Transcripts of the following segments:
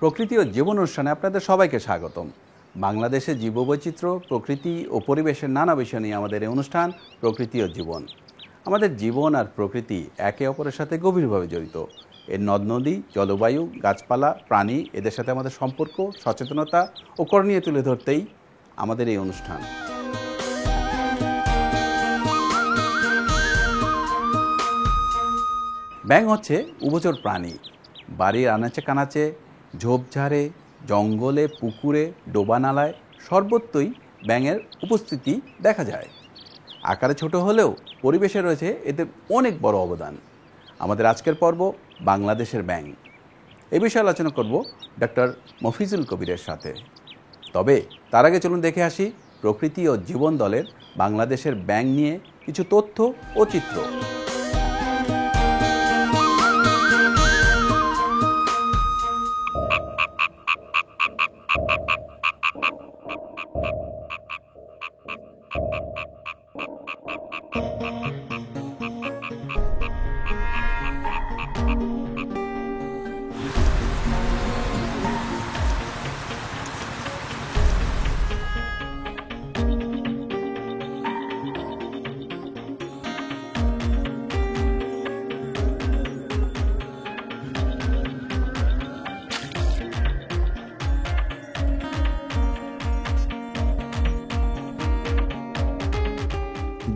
প্রকৃতি ও জীবন অনুষ্ঠানে আপনাদের সবাইকে স্বাগতম। বাংলাদেশের জীববৈচিত্র্য, প্রকৃতি ও পরিবেশের নানা বিষয় নিয়ে আমাদের এই অনুষ্ঠান প্রকৃতি ও জীবন। আমাদের জীবন আর প্রকৃতি একে অপরের সাথে গভীরভাবে জড়িত। এর নদ নদী, জলবায়ু, গাছপালা, প্রাণী, এদের সাথে আমাদের সম্পর্ক, সচেতনতা ও করণীয় তুলে ধরতেই আমাদের এই অনুষ্ঠান। ব্যাঙ হচ্ছে উভচর প্রাণী। বাড়ির আনাচে কানাচে, ঝোপঝাড়ে, জঙ্গলে, পুকুরে, ডোবানালায় সর্বত্রই ব্যাঙের উপস্থিতি দেখা যায়। আকারে ছোট হলেও পরিবেশে রয়েছে এতে অনেক বড় অবদান। আমাদের আজকের পর্ব বাংলাদেশের ব্যাঙ। এ বিষয়ে আলোচনা করব ডক্টর মফিজুল কবিরের সাথে। তবে তার আগে চলুন দেখে আসি প্রকৃতি ও জীবন দলের বাংলাদেশের ব্যাঙ নিয়ে কিছু তথ্য ও চিত্র।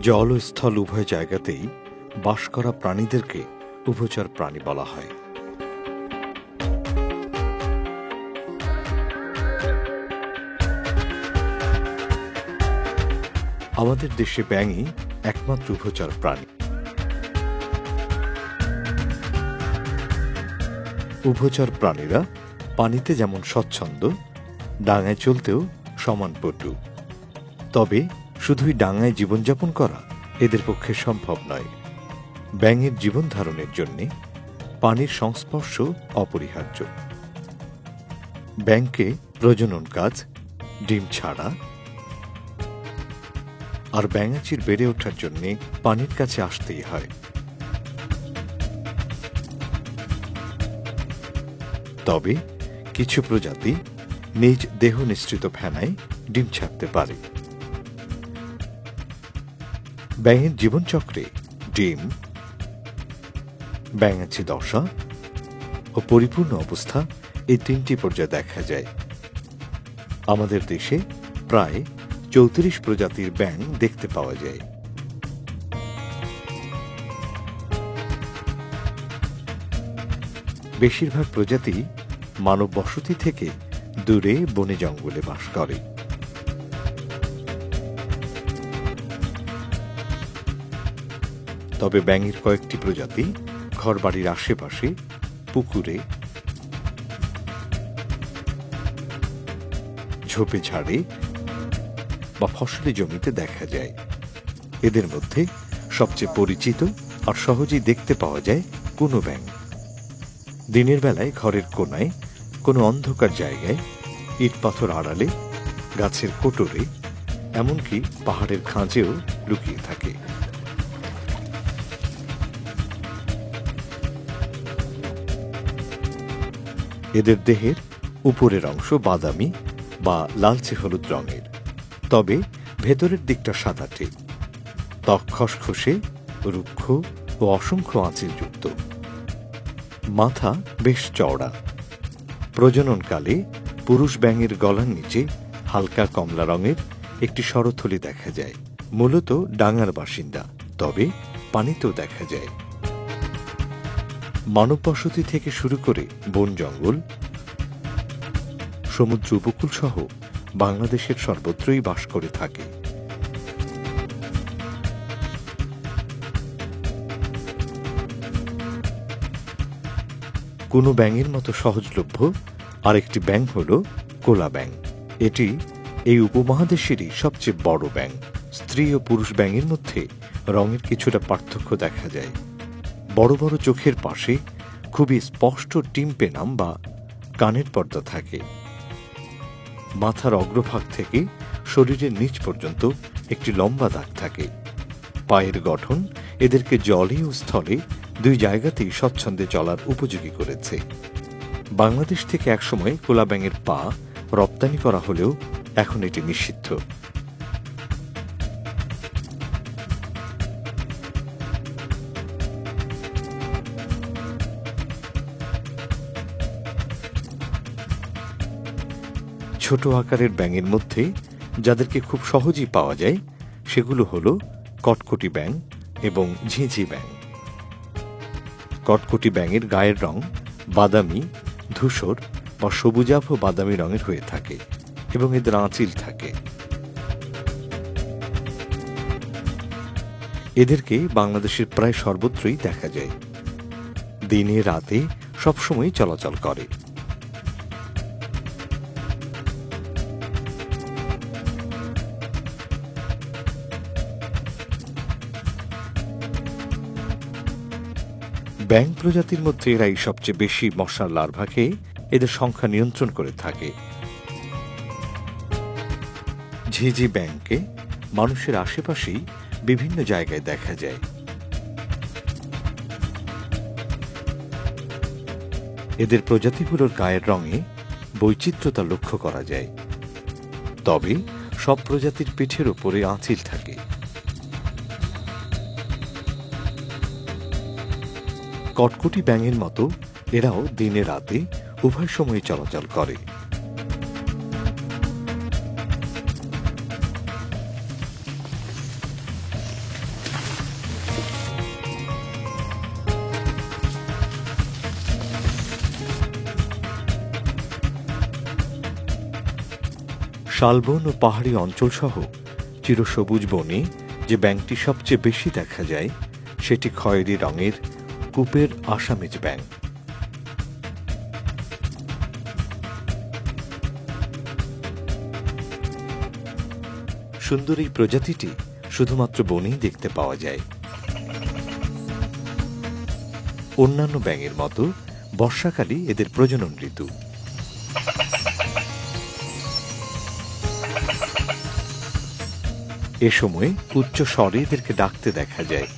জল ও স্থল উভয় জায়গাতেই বাস করা প্রাণীদেরকে উভচর প্রাণী বলা হয়। আমাদের দেশে ব্যাঙই একমাত্র উভচর প্রাণী। উভচর প্রাণীরা পানিতে যেমন স্বচ্ছন্দ, ডাঙায় চলতেও সমান পটু। তবে শুধুই ডাঙায় জীবনযাপন করা এদের পক্ষে সম্ভব নয়। ব্যাঙের জীবন ধারণের জন্য পানির সংস্পর্শ অপরিহার্য। ব্যাঙকে প্রজনন কাজ, ডিম ছাড়া আর ব্যাঙাচির বেড়ে ওঠার জন্য পানির কাছে আসতেই হয়। তবে কিছু প্রজাতি নিজ দেহ নিঃসৃত ফেনায় ডিম ছাড়তে পারে। ব্যাঙের জীবনচক্রে ডিম, ব্যাঙাচি দশা ও পরিপূর্ণ অবস্থা এই তিনটি পর্যায়ে দেখা যায়। আমাদের দেশে প্রায় ৩৪ প্রজাতির ব্যাঙ দেখতে পাওয়া যায়। বেশিরভাগ প্রজাতি মানব বসতি থেকে দূরে বনে জঙ্গলে বাস করে। তবে ব্যাঙের কয়েকটি প্রজাতি ঘরবাড়ির আশেপাশে, পুকুরে, ঝোপে ঝাড়ে বা ফসলি জমিতে দেখা যায়। এদের মধ্যে সবচেয়ে পরিচিত আর সহজেই দেখতে পাওয়া যায় কোনো ব্যাঙ। দিনের বেলায় ঘরের কোনায়, কোনো অন্ধকার জায়গায়, ইট পাথর আড়ালে, গাছের কোটরে, এমনকি পাহাড়ের খাঁজেও লুকিয়ে থাকে। এদের দেহের উপরের অংশ বাদামি বা লালচে হলুদ রঙের, তবে ভেতরের দিকটা সাদাটে। ত্বক খসখসে, রুক্ষ ও অসংখ্য আঁচিলযুক্ত। মাথা বেশ চওড়া। প্রজননকালে পুরুষ ব্যাঙের গলার নিচে হালকা কমলা রঙের একটি শরথলি দেখা যায়। মূলত ডাঙার বাসিন্দা, তবে পানিতেও দেখা যায়। মানব বসতি থেকে শুরু করে বন জঙ্গল, সমুদ্র উপকূল সহ বাংলাদেশের সর্বত্রই বাস করে থাকে। কোনো ব্যাঙের মতো সহজলভ্য আরেকটি ব্যাঙ হল কোলা ব্যাঙ। এটি এই উপমহাদেশেরই সবচেয়ে বড় ব্যাঙ। স্ত্রী ও পুরুষ ব্যাঙের মধ্যে রঙের কিছুটা পার্থক্য দেখা যায়। বড় বড় চোখের পাশে খুবই স্পষ্ট টিম্পেনাম বা কানের পর্দা থাকে। মাথার অগ্রভাগ থেকে শরীরের নিচ পর্যন্ত একটি লম্বা দাগ থাকে। পায়ের গঠন এদেরকে জলে ও স্থলে দুই জায়গাতেই স্বচ্ছন্দে চলার উপযোগী করেছে। বাংলাদেশ থেকে একসময় কোলা ব্যাঙের পা রপ্তানি করা হলেও এখন এটি নিষিদ্ধ। ছোট আকারের ব্যাঙের মধ্যে যাদেরকে খুব সহজেই পাওয়া যায় সেগুলো হল কটকটি ব্যাঙ এবং ঝিঁঝি ব্যাঙ। কটকটি ব্যাঙের গায়ের রং বাদামি, ধূসর বা সবুজাভ বাদামি রঙের হয়ে থাকে এবং এদের আঁচিল থাকে। এদেরকে বাংলাদেশের প্রায় সর্বত্রই দেখা যায়। দিনে রাতে সবসময় চলাচল করে। ব্যাঙ প্রজাতির মধ্যে এরাই সবচেয়ে বেশি মশার লার্ভা খেয়ে এদের সংখ্যা নিয়ন্ত্রণ করে থাকে। ঝিঁঝি ব্যাঙকে মানুষের আশেপাশেই বিভিন্ন জায়গায় দেখা যায়। এদের প্রজাতিগুলোর গায়ের রঙে বৈচিত্র্যতা লক্ষ্য করা যায়। তবে সব প্রজাতির পিঠের উপরে আঁচিল থাকে। কটকটি ব্যাঙের মতো এরাও দিনে রাতে উভয় সময়ে চলাচল করে। শালবন ও পাহাড়ি অঞ্চল সহ চিরসবুজ বনে যে ব্যাঙটি সবচেয়ে বেশি দেখা যায় সেটি খয়েরি রঙের কূপের আসামিজ ব্যাঙ। সুন্দর এই প্রজাতিটি শুধুমাত্র বনেই দেখতে পাওয়া যায়। অন্যান্য ব্যাঙের মতো বর্ষাকালই এদের প্রজনন ঋতু। এ সময় উচ্চ স্বরে এদেরকে ডাকতে দেখা যায়।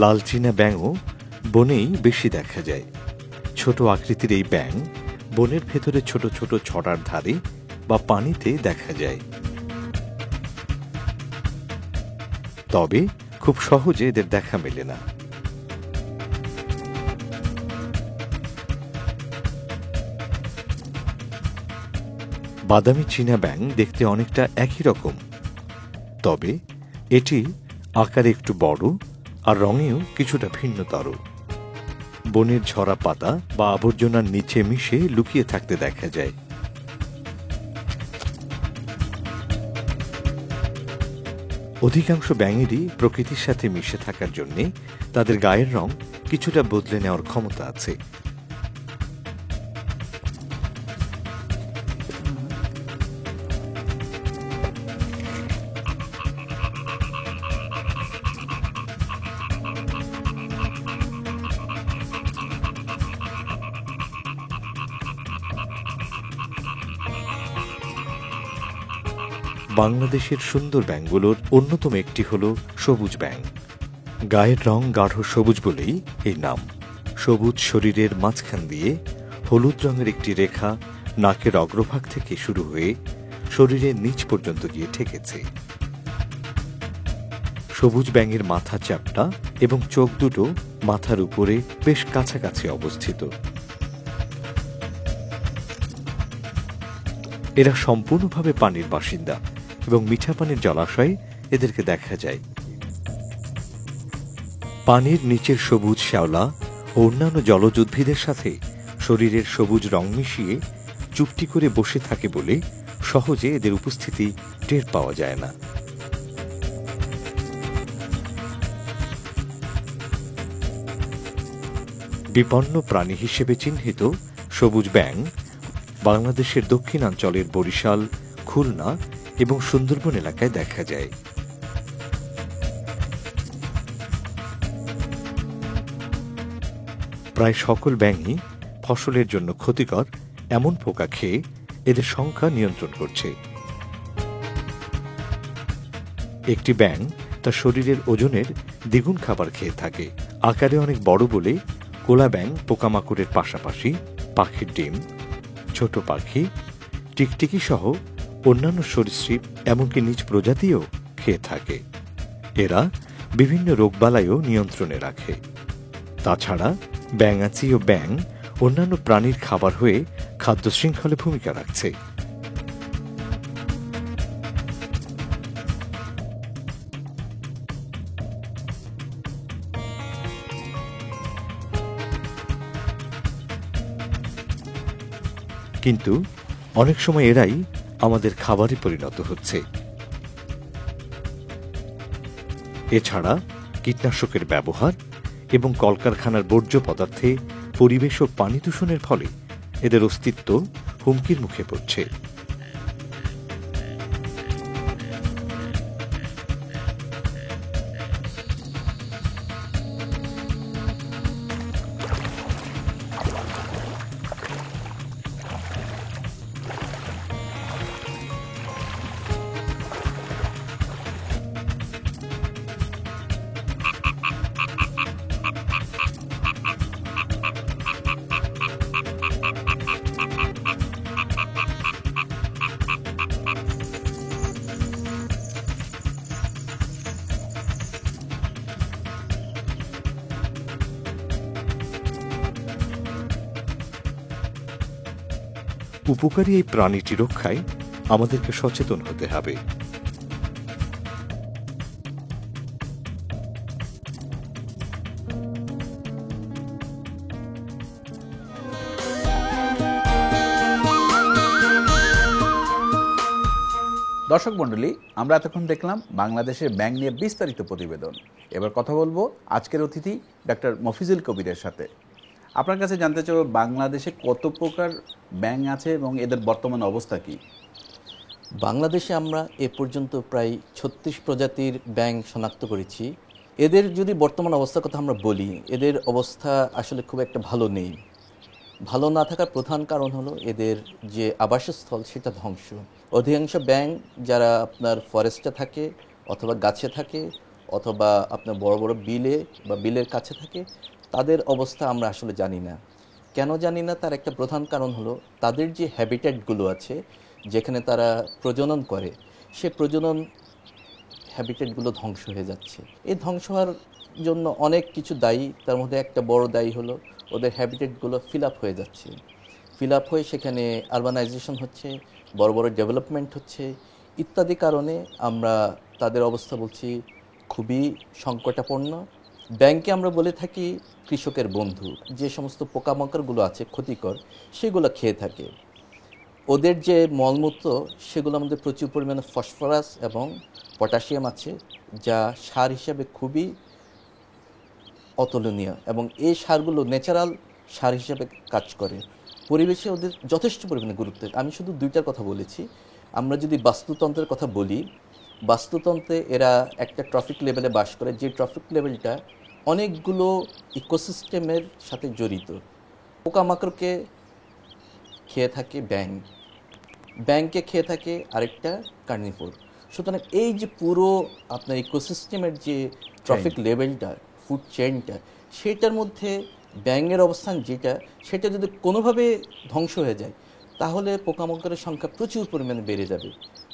লালচিনা ব্যাঙও বনেই বেশি দেখা যায়। ছোট আকৃতির এই ব্যাঙ বনের ভেতরে ছোট ছোট ছড়ার ধারে বা পানিতে দেখা যায়। তবে খুব সহজে এদের দেখা মেলে না। বাদামি চীনা ব্যাঙ দেখতে অনেকটা একই রকম, তবে এটি আকারে একটু বড় আর রঙেও কিছুটা ভিন্নতর। বনের ঝরা পাতা বা আবর্জনার নিচে মিশে লুকিয়ে থাকতে দেখা যায়। অধিকাংশ ব্যাঙেরই প্রকৃতির সাথে মিশে থাকার জন্যে তাদের গায়ের রং কিছুটা বদলে নেওয়ার ক্ষমতা আছে। বাংলাদেশের সুন্দর ব্যাঙগুলোর অন্যতম একটি হল সবুজ ব্যাঙ। গায়ের রং গাঢ় সবুজ বলেই এই নাম। সবুজ শরীরের মাঝখান দিয়ে হলুদ রঙের একটি রেখা নাকের অগ্রভাগ থেকে শুরু হয়ে শরীরের নিচ পর্যন্ত গিয়ে ঠেকেছে। সবুজ ব্যাঙের মাথা চ্যাপ্টা এবং চোখ দুটো মাথার উপরে বেশ কাছাকাছি অবস্থিত। এরা সম্পূর্ণভাবে পানির বাসিন্দা এবং মিঠা পানির জলাশয়ে এদেরকে দেখা যায়। পানির নিচের সবুজ শ্যাওলা ও অন্যান্য জলজ উদ্ভিদের সাথে শরীরের সবুজ রং মিশিয়ে চুপটি করে বসে থাকে বলে সহজে এদের উপস্থিতি টের পাওয়া যায় না। বিপন্ন প্রাণী হিসেবে চিহ্নিত সবুজ ব্যাঙ বাংলাদেশের দক্ষিণাঞ্চলের বরিশাল, খুলনা এবং সুন্দরবন এলাকায় দেখা যায়। প্রায় সকল ব্যাঙই ফসলের জন্য ক্ষতিকর এমন পোকা খেয়ে এদের সংখ্যা নিয়ন্ত্রণ করছে। একটি ব্যাঙ তার শরীরের ওজনের দ্বিগুণ খাবার খেয়ে থাকে। আকারে অনেক বড় বলে কোলা ব্যাঙ পোকামাকড়ের পাশাপাশি পাখির ডিম, ছোট পাখি, টিকটিকি সহ অন্যান্য সরীসৃপ এমনকি নিজ প্রজাতিও খেয়ে থাকে। এরা বিভিন্ন রোগবালাইও নিয়ন্ত্রণে রাখে। তাছাড়া ব্যাঙাচি ও ব্যাঙ অন্যান্য প্রাণীর খাবার হয়ে খাদ্য শৃঙ্খলে ভূমিকা রাখছে। কিন্তু অনেক সময় এরাই আমাদের খাবারে পরিণত হচ্ছে। এছাড়া কীটনাশকের ব্যবহার এবং কলকারখানার বর্জ্য পদার্থে পরিবেশ ও পানি দূষণের ফলে এদের অস্তিত্ব হুমকির মুখে পড়ছে। উপকারী এই প্রাণীটি রক্ষায় আমাদেরকে সচেতন হতে হবে। দর্শক মণ্ডলী, আমরা এতক্ষণ দেখলাম বাংলাদেশের ব্যাঙ নিয়ে বিস্তারিত প্রতিবেদন। এবার কথা বলবো আজকের অতিথি ডক্টর মফিজুল কবিরের সাথে। আপনার কাছে জানতে চাইব, বাংলাদেশে কত প্রকার ব্যাঙ আছে এবং এদের বর্তমান অবস্থা কি? বাংলাদেশে আমরা এ পর্যন্ত প্রায় ৩৬ প্রজাতির ব্যাঙ শনাক্ত করেছি। এদের যদি বর্তমান অবস্থার কথা আমরা বলি, এদের অবস্থা আসলে খুব একটা ভালো নেই। ভালো না থাকার প্রধান কারণ হলো এদের যে আবাসস্থল সেটা ধ্বংস। অধিকাংশ ব্যাঙ যারা আপনার ফরেস্টে থাকে অথবা গাছে থাকে অথবা আপনার বড় বড় বিলে বা বিলের কাছে থাকে, তাদের অবস্থা আমরা আসলে জানি না। কেন জানি না তার একটা প্রধান কারণ হলো তাদের যে হ্যাবিটেটগুলো আছে যেখানে তারা প্রজনন করে, সে প্রজনন হ্যাবিটেটগুলো ধ্বংস হয়ে যাচ্ছে। এই ধ্বংস হওয়ার জন্য অনেক কিছু দায়ী। তার মধ্যে একটা বড় দায়ী হলো ওদের হ্যাবিটেটগুলো ফিল আপ হয়ে যাচ্ছে। ফিল আপ হয়ে সেখানে আরবানাইজেশন হচ্ছে, বড় বড় ডেভেলপমেন্ট হচ্ছে, ইত্যাদি কারণে আমরা তাদের অবস্থা বলছি খুবই সংকটাপন্ন। ব্যাংকে আমরা বলে থাকি কৃষকের বন্ধু। যে সমস্ত পোকামাকড়গুলো আছে ক্ষতিকর, সেগুলো খেয়ে থাকে। ওদের যে মলমূত্র সেগুলোর মধ্যে প্রচুর পরিমাণে ফসফরাস এবং পটাশিয়াম আছে, যা সার হিসাবে খুবই অতুলনীয় এবং এই সারগুলো ন্যাচারাল সার হিসাবে কাজ করে। পরিবেশে ওদের যথেষ্ট পরিমাণে গুরুত্ব। আমি শুধু দুইটার কথা বলেছি। আমরা যদি বাস্তুতন্ত্রের কথা বলি, বাস্তুতন্ত্রে এরা একটা ট্রফিক লেভেলে বাস করে, যে ট্রফিক লেভেলটা অনেকগুলো ইকোসিস্টেমের সাথে জড়িত। পোকামাকড়কে খেয়ে থাকে ব্যাঙ, ব্যাঙকে খেয়ে থাকে আরেকটা কার্নিভোর। সুতরাং এই যে পুরো আপনার ইকোসিস্টেমের যে ট্রফিক লেভেলটা, ফুড চেইনটা, সেটার মধ্যে ব্যাঙের অবস্থান যেটা, সেটা যদি কোনোভাবে ধ্বংস হয়ে যায় তাহলে পোকামাকড়ের সংখ্যা প্রচুর পরিমাণে বেড়ে যাবে।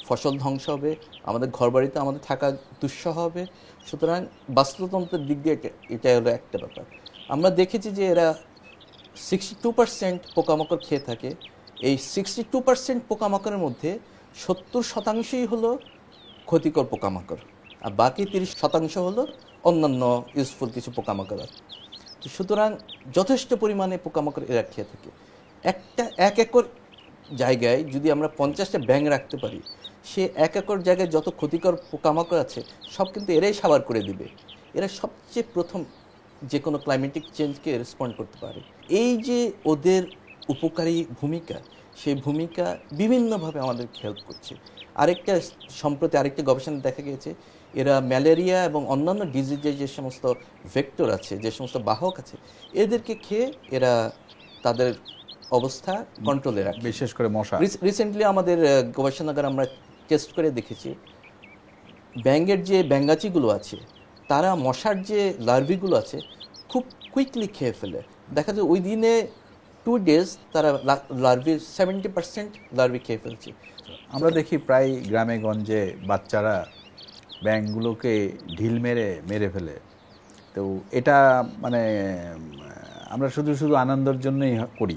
ফসল ধ্বংস হবে, আমাদের ঘরবাড়িতে আমাদের থাকা দুঃসহ হবে। সুতরাং বাস্তুতন্ত্রের দিক দিয়ে এটা হলো একটা ব্যাপার। আমরা দেখেছি যে এরা 62% পোকামাকড় খেয়ে থাকে। এই 62% পোকামাকড়ের মধ্যে 70% হলো ক্ষতিকর পোকামাকড়, আর বাকি 30% হলো অন্যান্য ইউজফুল কিছু পোকামাকড় আছে। তো সুতরাং যথেষ্ট পরিমাণে পোকামাকড় এরা খেয়ে থাকে। এক একর জায়গায় যদি আমরা 50টা ব্যাঙ রাখতে পারি, সে 1 একর জায়গায় যত ক্ষতিকর পোকামাকড় আছে সব কিন্তু এরাই সাবার করে দিবে। এরা সবচেয়ে প্রথম যে কোনো ক্লাইমেটিক চেঞ্জকে রেসপন্ড করতে পারে। এই যে ওদের উপকারী ভূমিকা, সেই ভূমিকা বিভিন্নভাবে আমাদের হেল্প করছে। সম্প্রতি আরেকটা গবেষণা দেখা গিয়েছে, এরা ম্যালেরিয়া এবং অন্যান্য ডিজিজের যে সমস্ত ভেক্টর আছে, যে সমস্ত বাহক আছে, এদেরকে খেয়ে এরা তাদের অবস্থা কন্ট্রোলে রাখে। বিশেষ করে মশা। রিসেন্টলি আমাদের গবেষণাগার আমরা টেস্ট করে দেখেছি, ব্যাঙের যে ব্যাঙাচিগুলো আছে তারা মশার যে লার্ভিগুলো আছে খুব কুইকলি খেয়ে ফেলে। দেখা যায় ওই দিনে 2 days তারা লার্ভির 70% লার্ভি খেয়ে ফেলছে। আমরা দেখি প্রায় গ্রামে গঞ্জে বাচ্চারা ব্যাঙগুলোকে ঢিল মেরে মেরে ফেলে। তো এটা মানে আমরা শুধু শুধু আনন্দের জন্যই করি,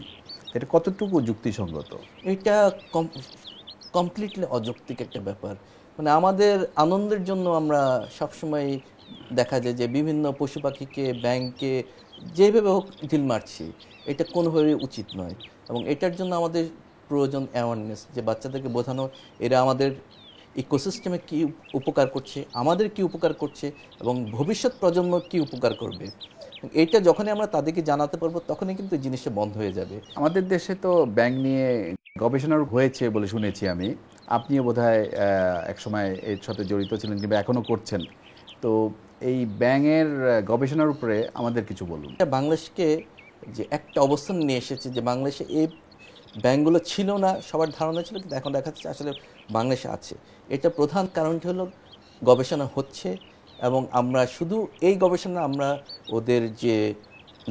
এটা কতটুকু যুক্তিসঙ্গত? এটা কমপ্লিটলি অযৌক্তিক একটা ব্যাপার। মানে আমাদের আনন্দের জন্য আমরা সবসময় দেখা যায় যে বিভিন্ন পশু পাখিকে, ব্যাঙকে যেভাবে হোক ঢিল মারছি, এটা কোনোভাবেই উচিত নয়। এবং এটার জন্য আমাদের প্রয়োজন অ্যাওয়ারনেস, যে বাচ্চাদেরকে বোঝানো এরা আমাদের ইকোসিস্টেমে কী উপকার করছে, আমাদের কি উপকার করছে এবং ভবিষ্যৎ প্রজন্ম কি উপকার করবে। এইটা যখনই আমরা তাদেরকে জানাতে পারবো তখনই কিন্তু এই জিনিসটা বন্ধ হয়ে যাবে। আমাদের দেশে তো ব্যাঙ নিয়ে গবেষণা হয়েছে বলে শুনেছি আমি, আপনিও বোধহয় একসময় এর সাথে জড়িত ছিলেন কিংবা এখনও করছেন। তো এই ব্যাঙের গবেষণার উপরে আমাদের কিছু বলুন। বাংলাদেশকে যে একটা অবস্থান নিয়ে এসেছে, যে বাংলাদেশে এই ব্যাংকগুলো ছিল না, সবার ধারণা ছিল, কিন্তু এখন দেখা যাচ্ছে আসলে বাংলাদেশে আছে। এটা প্রধান কারণটি হলো গবেষণা হচ্ছে, এবং আমরা শুধু এই গবেষণা, আমরা ওদের যে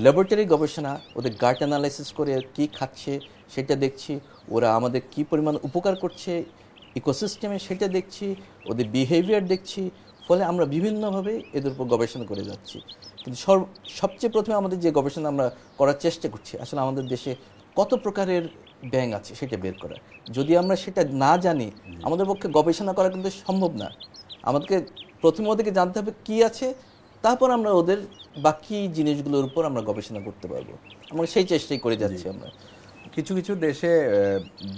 ল্যাবরেটরি গবেষণা, ওদের গাট অ্যানালাইসিস করে কি খাচ্ছে সেটা দেখছি, ওরা আমাদের কি পরিমাণ উপকার করছে ইকোসিস্টেমে সেটা দেখছি, ওদের বিহেভিয়ার দেখছি। ফলে আমরা বিভিন্নভাবে এদের উপর গবেষণা করে যাচ্ছি। কিন্তু সবচেয়ে প্রথমে আমাদের যে গবেষণা আমরা করার চেষ্টা করছি, আসলে আমাদের দেশে কত প্রকারের ব্যাঙ আছে সেটা বের করা। যদি আমরা সেটা না জানি, আমাদের পক্ষে গবেষণা করা কিন্তু সম্ভব না। আমাদেরকে প্রথমে ওদেরকে জানতে হবে কি আছে, তারপর আমরা ওদের বাকি জিনিসগুলোর উপর আমরা গবেষণা করতে পারবো। আমরা সেই চেষ্টাই করে যাচ্ছি। আমরা কিছু কিছু দেশে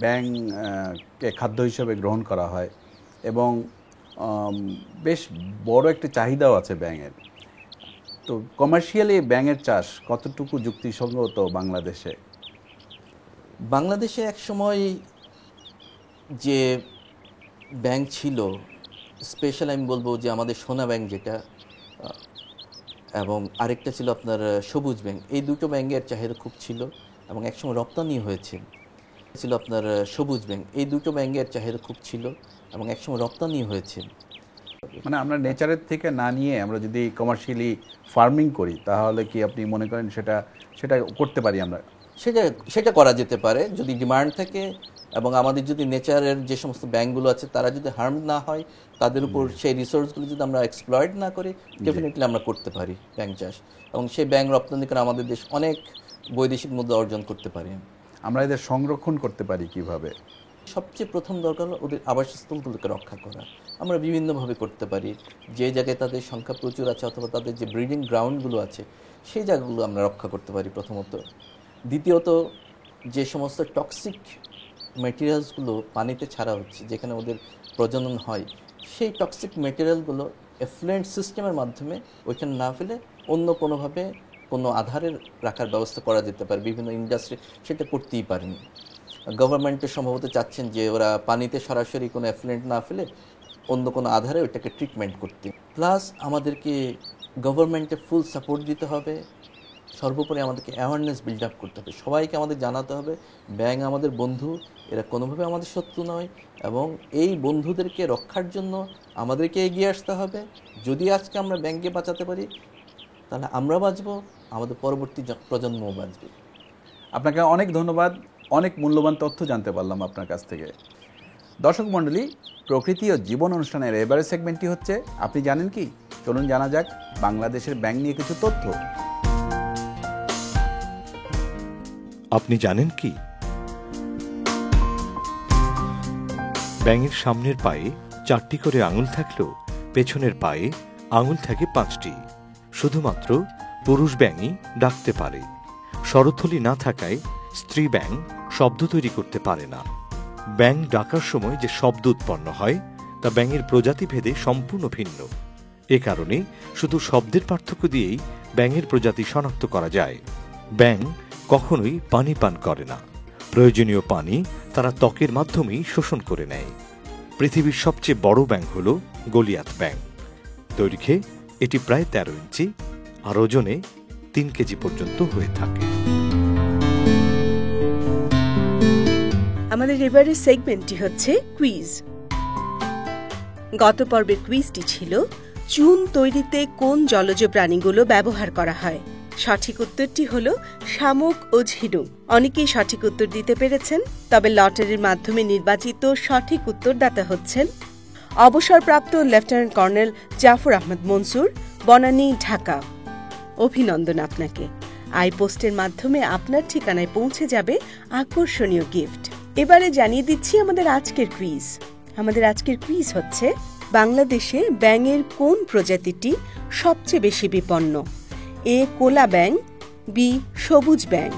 ব্যাঙকে খাদ্য হিসেবে গ্রহণ করা হয় এবং বেশ বড় একটা চাহিদাও আছে ব্যাঙের। তো কমার্শিয়ালি ব্যাঙের চাষ কতটুকু যুক্তিসঙ্গত বাংলাদেশে? বাংলাদেশে এক সময় যে ব্যাঙ ছিল স্পেশাল, আমি বলবো যে আমাদের সোনা ব্যাঙ যেটা, এবং আরেকটা ছিল আপনার সবুজ ব্যাঙ। এই দুটো ব্যাঙের চাহিদা খুব ছিল এবং একসময় রপ্তানি হয়েছে। ছিল আপনার সবুজ ব্যাঙ, এই দুটো ব্যাঙের চাহিদা খুব ছিল এবং একসময় রপ্তানি হয়েছে। মানে আমরা নেচারের থেকে না নিয়ে আমরা যদি কমার্শিয়ালি ফার্মিং করি, তাহলে কি আপনি মনে করেন সেটা করতে পারি আমরা? সেটা করা যেতে পারে যদি ডিমান্ড থাকে, এবং আমাদের যদি নেচারের যে সমস্ত ব্যাংকগুলো আছে তারা যদি হার্ম না হয়, তাদের উপর সেই রিসোর্সগুলো যদি আমরা এক্সপ্লয়েট না করি, ডেফিনেটলি আমরা করতে পারি ব্যাংক চাষ, এবং সেই ব্যাংক রপ্তানি করে আমাদের দেশ অনেক বৈদেশিক মুদ্রা অর্জন করতে পারি। আমরা এদের সংরক্ষণ করতে পারি কিভাবে? সবচেয়ে প্রথম দরকার হলো ওদের আবাসস্থলগুলোকে রক্ষা করা। আমরা বিভিন্নভাবে করতে পারি। যে জায়গায় তাদের সংখ্যা প্রচুর আছে অথবা তাদের যে ব্রিডিং গ্রাউন্ডগুলো আছে সেই জায়গাগুলো আমরা রক্ষা করতে পারি প্রথমত। দ্বিতীয়ত, যে সমস্ত টক্সিক ম্যাটেরিয়ালসগুলো পানিতে ছাড়া হচ্ছে, যেখানে ওদের প্রজনন হয়, সেই টক্সিক ম্যাটেরিয়ালগুলো এফ্লুয়েন্ট সিস্টেমের মাধ্যমে ওইখানে না ফেলে অন্য কোনোভাবে কোনো আধারে রাখার ব্যবস্থা করা যেতে পারে। বিভিন্ন ইন্ডাস্ট্রি সেটা করতেই পারেনি। গভর্নমেন্টের সম্ভবত চাচ্ছেন যে ওরা পানিতে সরাসরি কোনো এফ্লুয়েন্ট না ফেলে অন্য কোনো আধারে ওইটাকে ট্রিটমেন্ট করতে। প্লাস আমাদেরকে গভর্নমেন্টে ফুল সাপোর্ট দিতে হবে। সর্বোপরি আমাদেরকে অ্যাওয়ারনেস বিল্ড আপ করতে হবে। সবাইকে আমাদের জানাতে হবে ব্যাঙ আমাদের বন্ধু, এরা কোনোভাবে আমাদের শত্রু নয়, এবং এই বন্ধুদেরকে রক্ষার জন্য আমাদেরকে এগিয়ে আসতে হবে। যদি আজকে আমরা ব্যাঙকে বাঁচাতে পারি, তাহলে আমরা বাঁচবো, আমাদের পরবর্তী প্রজন্মও বাঁচবে। আপনাকে অনেক ধন্যবাদ, অনেক মূল্যবান তথ্য জানতে পারলাম আপনার কাছ থেকে। দর্শক মণ্ডলী, প্রকৃতি ও জীবন অনুষ্ঠানের এবারের সেগমেন্টটি হচ্ছে আপনি জানেন কি। চলুন জানা যাক বাংলাদেশের ব্যাঙ নিয়ে কিছু তথ্য। আপনি জানেন কি? ব্যাঙের সামনের পায়ে 4টি করে আঙুল থাকলেও পেছনের পায়ে আঙুল থাকে 5টি। শুধুমাত্র পুরুষ ব্যাঙই ডাকতে পারে। স্বরথলি না থাকায় স্ত্রী ব্যাঙ শব্দ তৈরি করতে পারে না। ব্যাঙ ডাকার সময় যে শব্দ উৎপন্ন হয় তা ব্যাঙের প্রজাতি ভেদে সম্পূর্ণ ভিন্ন। এ কারণে শুধু শব্দের পার্থক্য দিয়েই ব্যাঙের প্রজাতি শনাক্ত করা যায়। ব্যাঙ কখনোই পানি পান করে না। প্রয়োজনীয় পানি তারা ত্বকের মাধ্যমেই শোষণ করে নেয়। পৃথিবীর সবচেয়ে বড় ব্যাঙ হল গলিয়াত ব্যাঙ। দৈর্ঘ্যে এটি প্রায় 13 ইঞ্চি আর ওজনে 3 কেজি পর্যন্ত হয়ে থাকে। আমাদের এবারের সেগমেন্টটি হচ্ছে কুইজ। গত পর্বের কুইজটি ছিল চুন তৈরিতে কোন জলজ প্রাণীগুলো ব্যবহার করা হয়। সঠিক উত্তরটি হল শামুক ও ঝিনুক। অনেকেই সঠিক উত্তর দিতে পেরেছেন, তবে লটারির মাধ্যমে নির্বাচিত সঠিক উত্তরদাতা হচ্ছেন অবসরপ্রাপ্ত লেফটেন্যান্ট কর্নেল জাফর আহমদ মনসুর, বনানী, ঢাকা। অভিনন্দন আপনাকে। আইপোস্টের মাধ্যমে আপনার ঠিকানায় পৌঁছে যাবে আকর্ষণীয় গিফট। এবারে জানিয়ে দিচ্ছি আমাদের আজকের কুইজ। আমাদের আজকের কুইজ হচ্ছে বাংলাদেশে ব্যাঙের কোন প্রজাতিটি সবচেয়ে বেশি বিপন্ন? এ কোলা ব্যাঙ, বি সবুজ ব্যাঙ।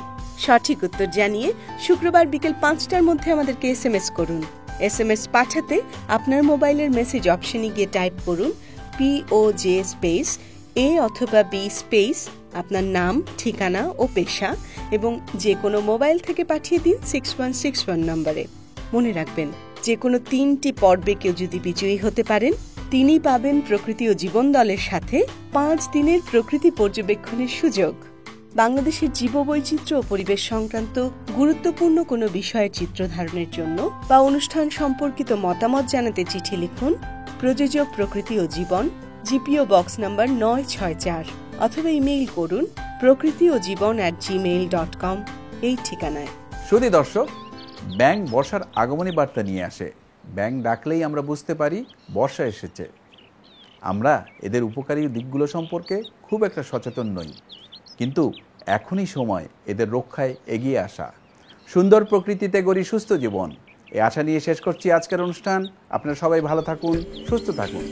সঠিক উত্তর জানিয়ে শুক্রবার বিকেল 5টার মধ্যে আমাদেরকে SMS করুন। SMS পাঠাতে আপনার মোবাইলের মেসেজ অপশনে গিয়ে টাইপ করুন POJ স্পেস A অথবা B স্পেস আপনার নাম, ঠিকানা ও পেশা, এবং যে কোনো মোবাইল থেকে পাঠিয়ে দিন 6161 নম্বরে। মনে রাখবেন, যে কোনো 3টি পর্বে কেউ যদি বিজয়ী হতে পারেন, তিনি পাবেন প্রকৃতি ও জীবন দলের সাথে 5 দিনের প্রকৃতি পর্যবেক্ষণের সুযোগ। বাংলাদেশের জীববৈচিত্র্য ও পরিবেশ সংক্রান্ত গুরুত্বপূর্ণ কোনো বিষয়ের চিত্র ধারণের জন্য বা অনুষ্ঠান সম্পর্কিত মতামত জানাতে চিঠি লিখুন প্রযোজক প্রকৃতি ও জীবন, GPO বক্স নম্বর 964, অথবা ইমেইল করুন prokriti-o-jibon@gmail.com এই ঠিকানায়। শুধু দর্শক, ব্যাঙ বর্ষার আগমনী বার্তা নিয়ে আসে। ব্যাঙ ডাকলেই আমরা বুঝতে পারি বর্ষা এসেছে। আমরা এদের উপকারী দিকগুলো সম্পর্কে খুব একটা সচেতন নই, কিন্তু এখনই সময় এদের রক্ষায় এগিয়ে আসা। সুন্দর প্রকৃতিতে গড়ি সুস্থ জীবন, এই আশা নিয়ে শেষ করছি আজকের অনুষ্ঠান। আপনারা সবাই ভালো থাকুন, সুস্থ থাকুন।